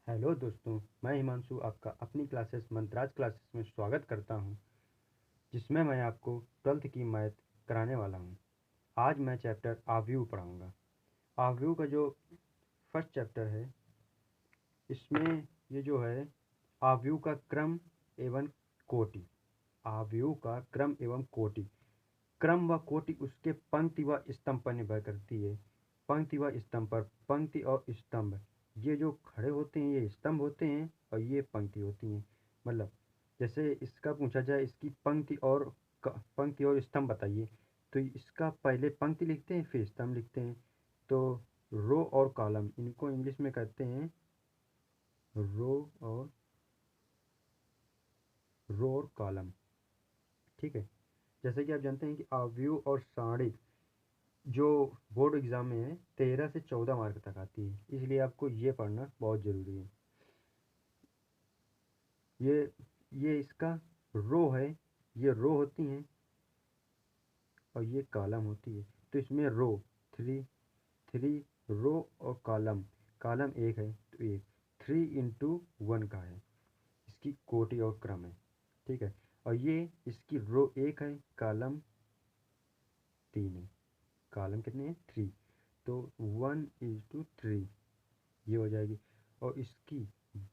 Hello दोस्तों, मैं हिमांशु आपका अपनी क्लासेस मंत्राज क्लासेस में स्वागत करता हूं, जिसमें मैं आपको 12th की मैथ कराने वाला हूं। आज मैं चैप्टर आव्यूह पढ़ाऊंगा। आव्यूह का जो फर्स्ट चैप्टर है, इसमें ये जो है आव्यूह का क्रम एवं कोटि। आव्यूह का क्रम एवं कोटि, क्रम व कोटि उसके पंक्ति व स्तंभ पर निर्भर करती है। पंक्ति व स्तंभ पर, पंक्ति और स्तंभ, ये जो खड़े होते हैं ये स्तंभ होते हैं और ये पंक्ति होती हैं। मतलब जैसे इसका पूछा जाए, इसकी पंक्ति और स्तंभ बताइए, तो इसका पहले पंक्ति लिखते हैं फिर स्तंभ लिखते हैं। तो रो और कॉलम, इनको इंग्लिश में कहते हैं रो और कॉलम। ठीक है। जैसे कि आप जानते हैं कि आव्यूह और सारणी जो बोर्ड एग्ज़ाम में है 13 से 14 मार्क तक आती है, इसलिए आपको ये पढ़ना बहुत ज़रूरी है। ये इसका रो है, ये रो होती हैं और ये कॉलम होती है। तो इसमें रो थ्री थ्री रो और कॉलम, कॉलम एक है तो एक 3 × 1 का है, इसकी कोटि और क्रम है। ठीक है। और ये इसकी रो एक है, कॉलम 3 है। कॉलम कितने हैं? 3। तो 1:3 ये हो जाएगी। और इसकी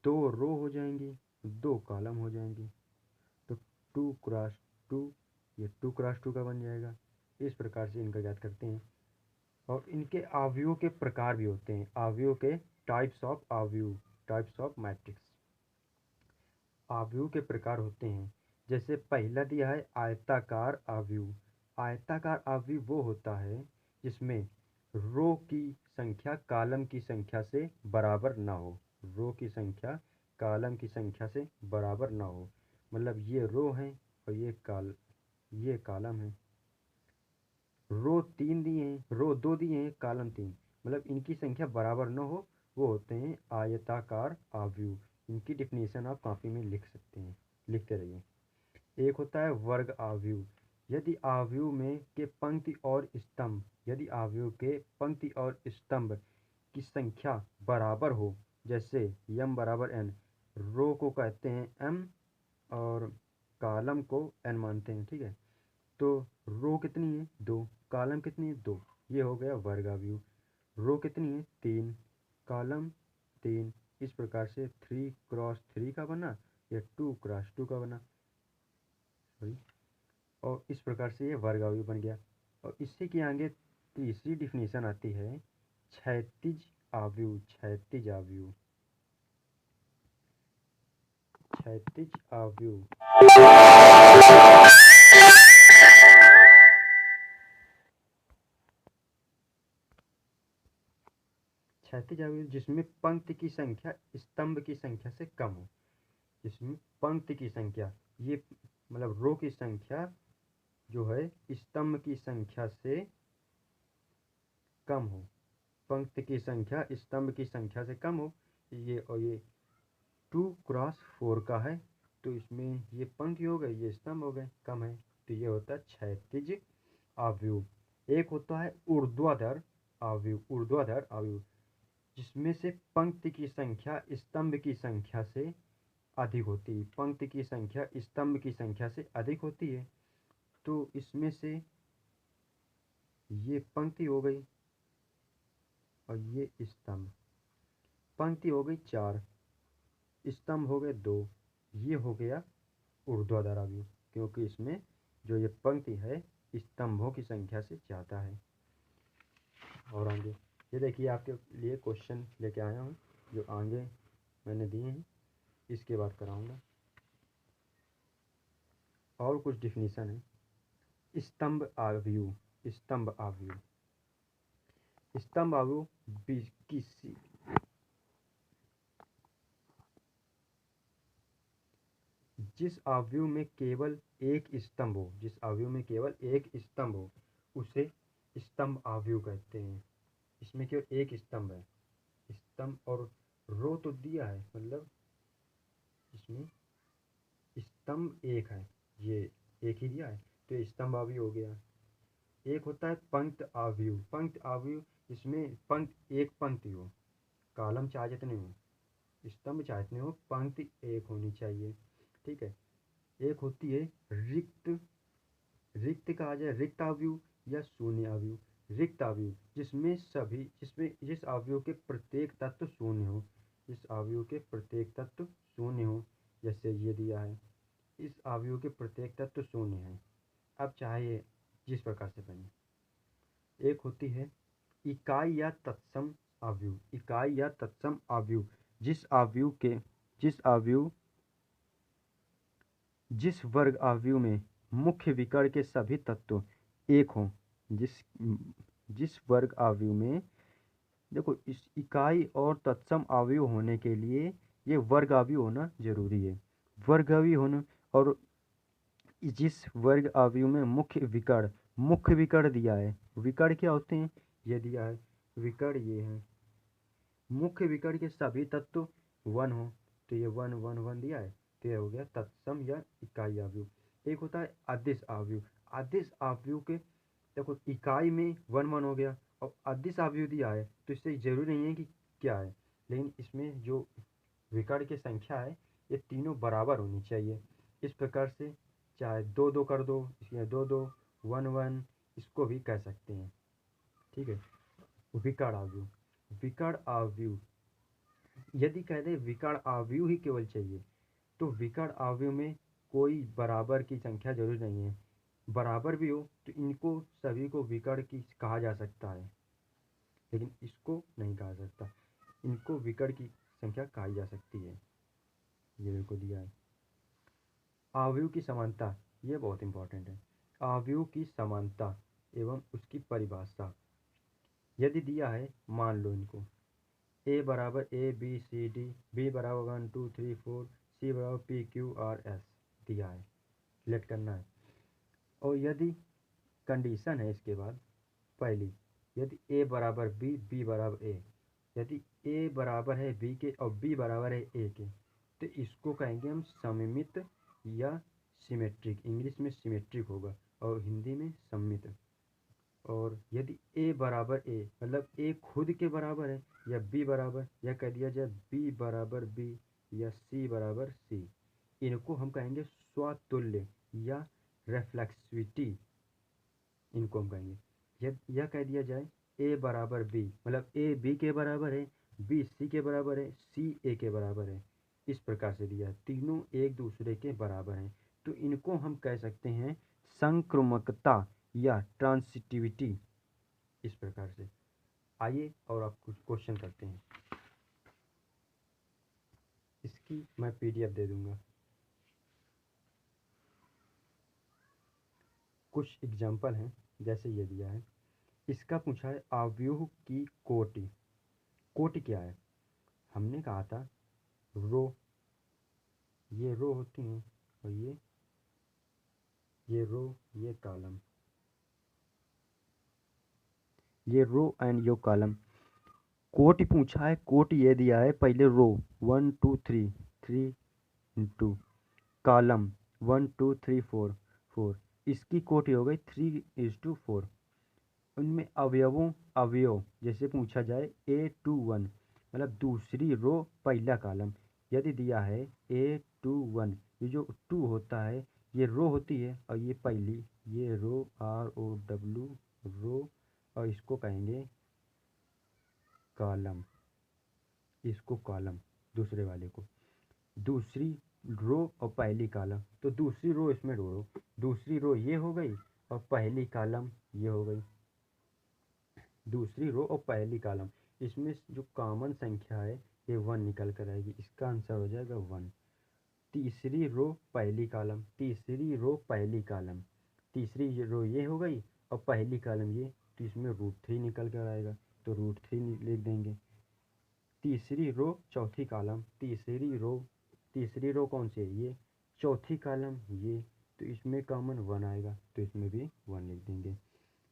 2 रो हो जाएंगी, 2 कॉलम हो जाएंगी। तो 2 × 2, ये 2 × 2 का बन जाएगा। इस प्रकार से इनका ज्ञात करते हैं। और इनके आव्यूह के प्रकार भी होते हैं। आव्यूह के टाइप्स ऑफ आव्यूह, टाइप्स ऑफ मैट्रिक्स। आव्यूह के प्रकार होते हैं, जैसे पहला दिया है आयताकार आव्यूह। आयताकार आव्यूह वो होता है जिसमें रो की संख्या कॉलम की संख्या से बराबर ना हो। रो की संख्या कॉलम की संख्या से बराबर ना हो। मतलब ये रो है और ये कॉलम है। रो 3 दिए हैं, रो 2 दिए हैं, कॉलम 3, मतलब इनकी संख्या बराबर न हो, वो होते हैं आयताकार आव्यूह। इनकी डिफिनीशन आप कॉपी में लिख सकते हैं, लिखते रहिए। एक होता है वर्ग आव्यूह। यदि आव्यूह में के पंक्ति और स्तंभ, यदि आव्यूह के पंक्ति और स्तंभ की संख्या बराबर हो, जैसे m बराबर n, रो को कहते हैं m और कॉलम को n मानते हैं। ठीक है। तो रो कितनी है? 2। कॉलम कितनी है? 2। ये हो गया वर्ग आव्यूह। रो कितनी है? 3। कॉलम 3। इस प्रकार से 3 × 3 का बना या 2 × 2 का बना, सॉरी। और इस प्रकार से ये वर्ग आव्यूह बन गया। और इससे कि आगे तीसरी डिफिनीशन आती है क्षैतिज आव्यूह। क्षैतिज आव्यूह, क्षैतिज आव्यूह, क्षैतिज आव्यूह जिसमें पंक्ति की संख्या स्तंभ की संख्या से कम हो। जिसमें पंक्ति की संख्या, ये मतलब रो की संख्या जो है स्तंभ की संख्या से कम हो। पंक्ति की संख्या स्तंभ की संख्या से कम हो। ये और ये 2 × 4 का है, तो इसमें ये पंक्ति हो गई, ये स्तंभ हो गए, कम है, तो ये होता है क्षैतिज आव्यूह। एक होता है ऊर्ध्वाधर आव्यूह। ऊर्ध्वाधर आव्यूह जिसमें से पंक्ति की संख्या स्तंभ की संख्या से अधिक होती है। पंक्ति की संख्या स्तंभ की संख्या से अधिक होती है। तो इसमें से ये पंक्ति हो गई और ये स्तंभ। पंक्ति हो गई 4, स्तंभ हो गए 2। ये हो गया ऊर्ध्वाधर आव्यूह, क्योंकि इसमें जो ये पंक्ति है स्तंभों की संख्या से ज़्यादा है। और आगे ये देखिए, आपके लिए क्वेश्चन लेके आया हूँ जो आगे मैंने दिए हैं, इसके बाद कराऊंगा। और कुछ डिफिनीशन है। स्तंभ आव्यूह। स्तंभ आव्यूह, स्तंभ आव्यूह किसी जिस आव्यूह में केवल एक स्तंभ हो, जिस आव्यूह में केवल एक स्तंभ हो, उसे स्तंभ आव्यूह कहते हैं। इसमें केवल एक स्तंभ है। स्तंभ और रो तो दिया है, मतलब इसमें स्तंभ एक है, ये एक ही दिया है, तो ये स्तंभ आव्यूह हो गया। एक होता है पंक्त आव्यूह। पंक्त आव्यूह जिसमें एक पंक्ति हो, कॉलम चाहे जितने हो, स्तंभ चाहे जितने हो, पंक्ति एक होनी चाहिए। ठीक है। एक होती है रिक्त, रिक्त कहा जाए रिक्त अवयव या शून्य अवयव। रिक्त अवयव जिसमें जिस अवयव के प्रत्येक तत्व शून्य हो, जिस अवयव के प्रत्येक तत्व शून्य हो, जैसे ये दिया है, इस अवयव के प्रत्येक तत्व शून्य है। अब चाहे जिस प्रकार से बने। एक होती है इकाई या तत्सम अवयव। इकाई या तत्सम अवयव जिस वर्ग अवयव में मुख्य विकर्ण के सभी तत्व एक हों। जिस वर्ग अवयव में, देखो इस इकाई और तत्सम अवयव होने के लिए ये वर्ग अवयव होना जरूरी है। वर्ग अवयव होना, और जिस वर्ग अवयव में मुख्य विकर्ण दिया है। विकर्ण क्या होते हैं, ये दिया है विकर्ण ये है। मुख्य विकर्ण के सभी तत्व वन हो, तो ये वन वन वन दिया है, तो ये हो गया तत्सम या इकाई अवयव। एक होता है अदिश अवयव। अदिश अवयव के, देखो इकाई में वन वन हो गया और अदिश अवयव दिया है, तो इससे जरूरी नहीं है कि क्या है, लेकिन इसमें जो विकर्ण की संख्या है ये तीनों बराबर होनी चाहिए। इस प्रकार से चाहे दो दो कर दो, इसलिए दो दो, वन वन, इसको भी कह सकते हैं। ठीक है। विकर्ण अवयव, विकर्ण अवयव यदि कह दे विकर्ण अवयव ही केवल चाहिए, तो विकर्ण अवयव में कोई बराबर की संख्या जरूरी नहीं है। बराबर भी हो तो इनको सभी को विकर्ण की कहा जा सकता है, लेकिन इसको नहीं कहा सकता। इनको विकर्ण की संख्या कही जा सकती है। ये मेरे को दिया है। अवयव की समानता, ये बहुत इंपॉर्टेंट है। अवयव की समानता एवं उसकी परिभाषा। यदि दिया है, मान लो इनको ए बराबर A B C D, B बराबर 1 2 3 4, सी बराबर पी क्यू आर एस दिया है, सिलेक्ट करना है। और यदि कंडीशन है इसके बाद, पहली, यदि ए बराबर बी, बी बराबर ए, यदि ए बराबर है बी के और बी बराबर है ए के, तो इसको कहेंगे हम सममित या सिमेट्रिक। इंग्लिश में सिमेट्रिक होगा और हिंदी में सममित। और यदि ए बराबर ए, मतलब ए खुद के बराबर है, या बी बराबर, या कह दिया जाए बी बराबर बी या सी बराबर सी, इनको हम कहेंगे स्वतुल्य या रेफ्लेक्सिविटी, इनको हम कहेंगे। यह कह दिया जाए ए बराबर बी, मतलब ए बी के बराबर है, बी सी के बराबर है, सी ए के बराबर है, इस प्रकार से दिया है, तीनों एक दूसरे के बराबर हैं, तो इनको हम कह सकते हैं संक्रामकता या ट्रांसिटिविटी, इस प्रकार से। आइए और आप कुछ क्वेश्चन करते हैं। इसकी मैं पीडीएफ दे दूंगा। कुछ एग्जाम्पल हैं, जैसे ये दिया है। इसका पूछा है अवयव की कोटि। कोटि क्या है, हमने कहा था रो, ये रो होती हैं, और ये रो, ये कॉलम, ये रो एंड यो कॉलम। कोटि पूछा है, कोटि ये दिया है, पहले रो 1 2 3 3 इंटू कॉलम 1 2 3 4 4, इसकी कोटि हो गई 3:4। उनमें अवयव जैसे पूछा जाए A21, मतलब दूसरी रो पहला कॉलम। यदि दिया है A21, ये जो 2 होता है ये रो होती है, और ये पहली, ये रो ROW रो, और इसको कहेंगे कॉलम, इसको कॉलम, दूसरे वाले को। दूसरी रो और पहली कॉलम, तो दूसरी रो इसमें जोड़ो, दूसरी रो ये हो गई और पहली कॉलम ये हो गई। दूसरी रो और पहली कॉलम, इसमें जो कॉमन संख्या है ये 1 निकल कर आएगी, इसका आंसर हो जाएगा 1। तीसरी रो पहली कॉलम, तीसरी रो पहली कॉलम, तीसरी रो ये हो गई और पहली कॉलम ये, तो इसमें √3 निकल कर आएगा, तो √3 लिख देंगे। तीसरी रो चौथी कॉलम, तीसरी रो कौन सी है, ये चौथी कॉलम ये, तो इसमें कॉमन 1 आएगा, तो इसमें भी 1 लिख देंगे।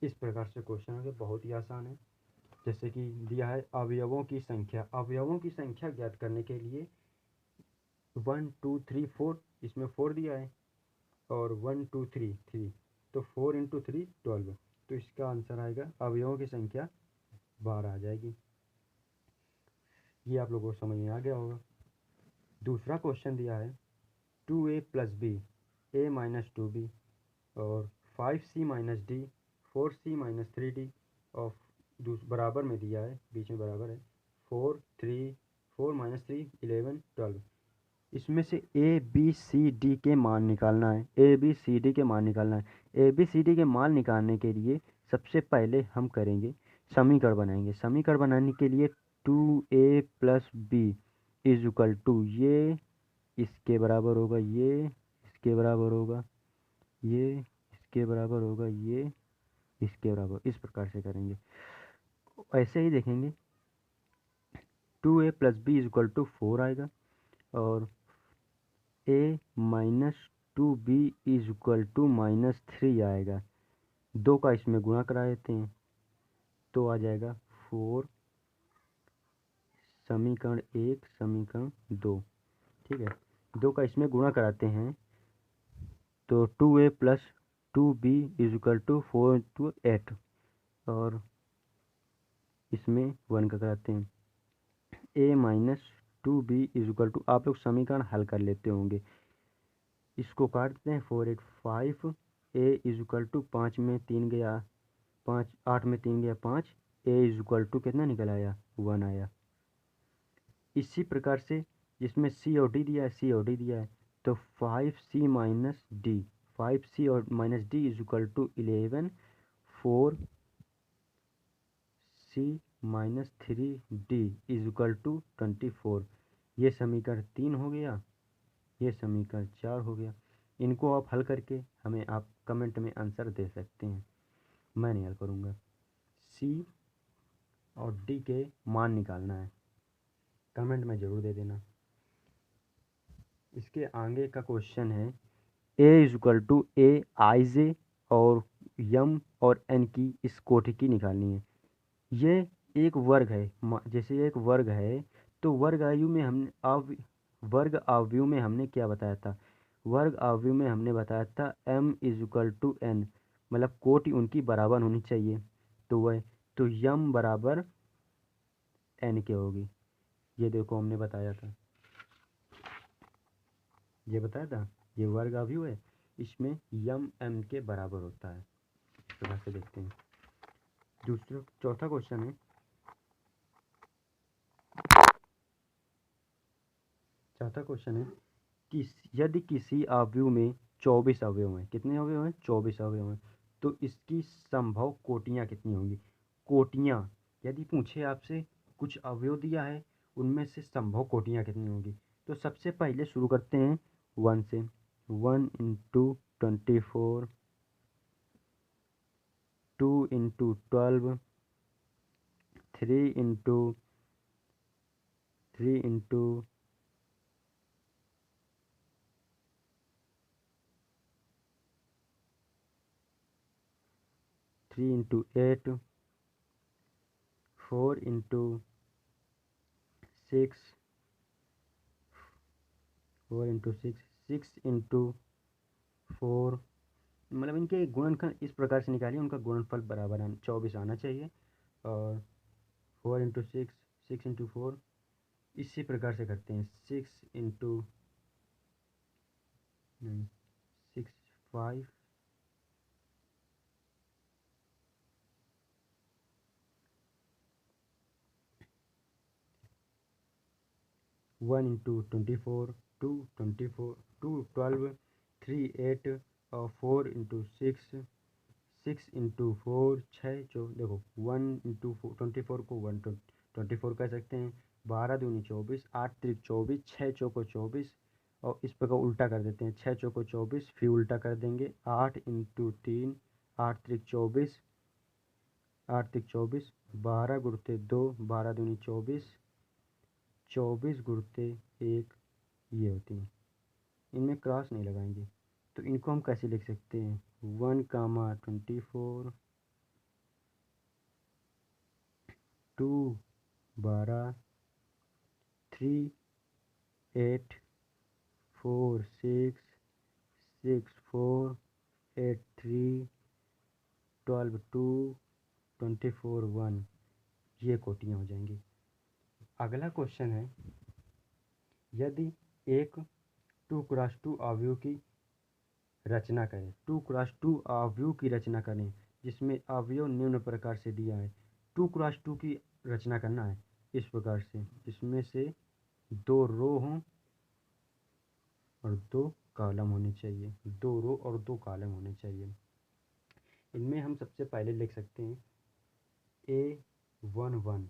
इस प्रकार से क्वेश्चन है, बहुत ही आसान है। जैसे कि दिया है अवयवों की संख्या, अवयवों की संख्या ज्ञात करने के लिए 1 2 3 4, इसमें 4 दिया है, और 1 2 3 3, तो 4 × 3 12, तो इसका आंसर आएगा अवयवों की संख्या 12 आ जाएगी। ये आप लोगों को समझ में आ गया होगा। दूसरा क्वेश्चन दिया है 2a + b a - 2b और 5c - d 4c - 3d और बराबर में दिया है, बीच में बराबर है 4 3 4 - 3 11 12। इसमें से ए बी सी डी के मान निकालना है। ए बी सी डी के मान निकालना है। ए बी सी डी के मान निकालने के लिए सबसे पहले हम करेंगे समीकरण बनाएंगे। समीकरण बनाने के लिए 2a + b = ये इसके बराबर होगा, ये इसके बराबर होगा, ये इसके बराबर होगा, ये इसके बराबर, इस प्रकार से करेंगे। ऐसे ही देखेंगे 2a + b = 4 आएगा और a - 2b = -3 आएगा। 2 का इसमें गुणा करा देते हैं तो आ जाएगा 4 समीकरण 1 समीकरण 2। ठीक है, 2 का इसमें गुणा कराते हैं तो 2a + 2b = 4 × 8 और इसमें 1 का कराते हैं। a - 2b = आप लोग समीकरण हल कर लेते होंगे, इसको काटते हैं 4 8 5 a = 5 में 3 गया 5, 8 में 3 गया 5, a = कितना निकल आया 1 आया। इसी प्रकार से जिसमें c और d दिया है, c और d दिया है तो 5c - d 5c और -d = 11 4c - 3d = 24। ये समीकरण 3 हो गया, ये समीकरण 4 हो गया। इनको आप हल करके हमें आप कमेंट में आंसर दे सकते हैं, मैं नहीं हल करूँगा। सी और डी के मान निकालना है, कमेंट में ज़रूर दे देना। इसके आगे का क्वेश्चन है a = a i j और m और n की इस कोटि की निकालनी है। ये एक वर्ग है, जैसे ये एक वर्ग है तो वर्ग आयु में हमने वर्ग आव्यूह में हमने क्या बताया था, वर्ग आव्यूह में हमने बताया था m = n, मतलब कोटि उनकी बराबर होनी चाहिए। तो m बराबर n के होगी। ये देखो हमने बताया था, ये बताया था, ये वर्ग आव्यूह है, इसमें m n के बराबर होता है। इस प्रकार से देखते हैं। चौथा क्वेश्चन है, कि यदि किसी अवयव में 24 अवयव हैं, कितने अवयव हैं 24 अवयव हैं, तो इसकी संभव कोटियाँ कितनी होंगी। कोटियाँ यदि पूछे आपसे, कुछ अवयव दिया है उनमें से संभव कोटियाँ कितनी होंगी, तो सबसे पहले शुरू करते हैं 1 से। 1 × 24 2 × 12 3 × 3 × 3 × 8 4 × 6 4 × 6 6 × 4, मतलब इनके गुणनखंड इस प्रकार से निकालिए, उनका गुणनफल बराबर 24 आना चाहिए। और 4 × 6 6 × 4 इसी प्रकार से करते हैं। 6 × 6 5 1 × 24 2 24 2 12 3 8 और 4 × 6 6 × 4 6 जो देखो 1 × 24 को 1 24 कह सकते हैं। 12 दूनी 24 8 त्रिक 24 6 चौको 24 और इस प्रकार उल्टा कर देते हैं। 6 चौको 24 फिर उल्टा कर देंगे। 8 × 3 8 त्रिक 24 8 त्रिक 24 12 गुणते 2 12 दूनी 24 24 गुणते 1 ये होती हैं। इनमें क्रॉस नहीं लगाएंगे तो इनको हम कैसे लिख सकते हैं 1, 24 2 12 3 8 4 6 6 4 8 3 12 2 24 1 ये कोटियाँ हो जाएंगी। अगला क्वेश्चन है, यदि एक 2x2 अवयव की रचना करें। 2x2 अवयव की रचना करें जिसमें अवयव निम्न प्रकार से दिया है। 2x2 की रचना करना है इस प्रकार से, जिसमें से 2 रो हों और 2 कॉलम होने चाहिए। 2 रो और 2 कॉलम होने चाहिए। इनमें हम सबसे पहले लिख सकते हैं A1 1,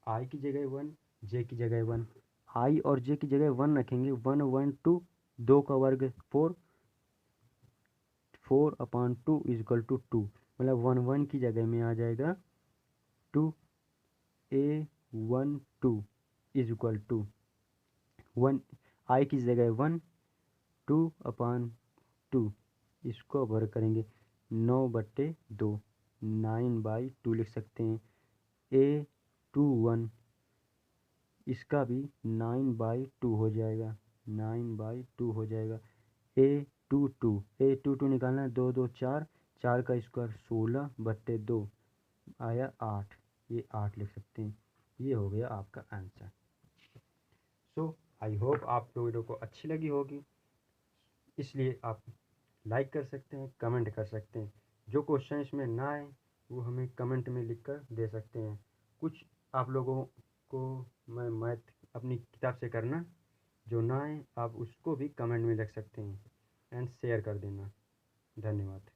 आई की जगह 1, जे की जगह 1। आई और जे की जगह 1 रखेंगे। 1 1 2, 2 का वर्ग 4, 4/2 इजकल टू 2, मतलब 1 1 की जगह में आ जाएगा 2। A1 2 इजकल टू 1, आई की जगह 1, 2/2, इसको वर्ग करेंगे 9/2, 9/2 लिख सकते हैं। A21 इसका भी 9/2 हो जाएगा, 9/2 हो जाएगा। A22 निकालना है, 2 2 4, 4 का स्क्वायर 16/2 आया 8, ये 8 लिख सकते हैं। ये हो गया आपका आंसर। सो आई होप आप लोगों को अच्छी लगी होगी, इसलिए आप लाइक कर सकते हैं, कमेंट कर सकते हैं। जो क्वेश्चन इसमें ना आए वो हमें कमेंट में लिख कर दे सकते हैं। कुछ आप लोगों को मैं मैथ अपनी किताब से करना, जो ना आए आप उसको भी कमेंट में लिख सकते हैं एंड शेयर कर देना। धन्यवाद।